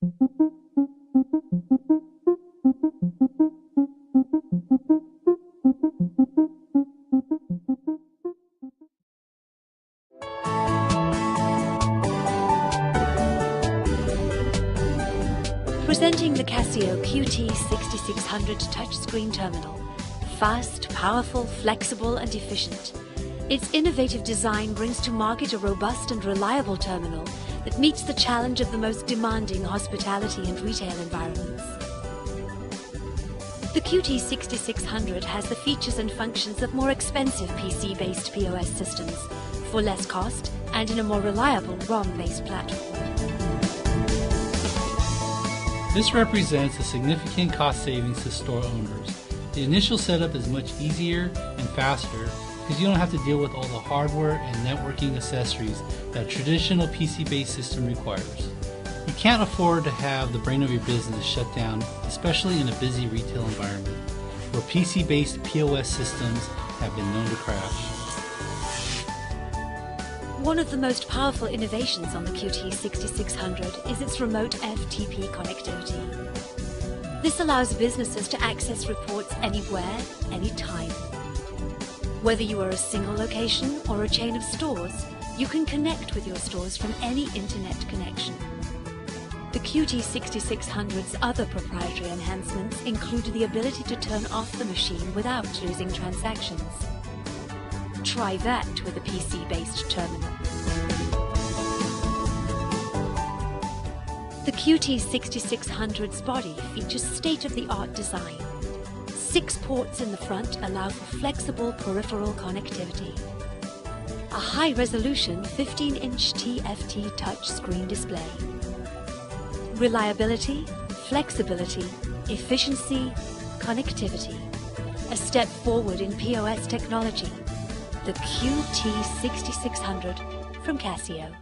Presenting the Casio QT-6600 touchscreen terminal. Fast, powerful, flexible and efficient. Its innovative design brings to market a robust and reliable terminal that meets the challenge of the most demanding hospitality and retail environments. The QT-6600 has the features and functions of more expensive PC-based POS systems for less cost and in a more reliable ROM-based platform. This represents a significant cost savings to store owners. The initial setup is much easier and faster because you don't have to deal with all the hardware and networking accessories that a traditional PC-based system requires. You can't afford to have the brain of your business shut down, especially in a busy retail environment where PC-based POS systems have been known to crash. One of the most powerful innovations on the QT-6600 is its remote FTP connectivity. This allows businesses to access reports anywhere, anytime. Whether you are a single location or a chain of stores, you can connect with your stores from any internet connection. The QT-6600's other proprietary enhancements include the ability to turn off the machine without losing transactions. Try that with a PC-based terminal. The QT-6600's body features state-of-the-art design. 6 ports in the front allow for flexible peripheral connectivity. A high-resolution 15-inch TFT touchscreen display. Reliability, flexibility, efficiency, connectivity. A step forward in POS technology. The QT-6600 from Casio.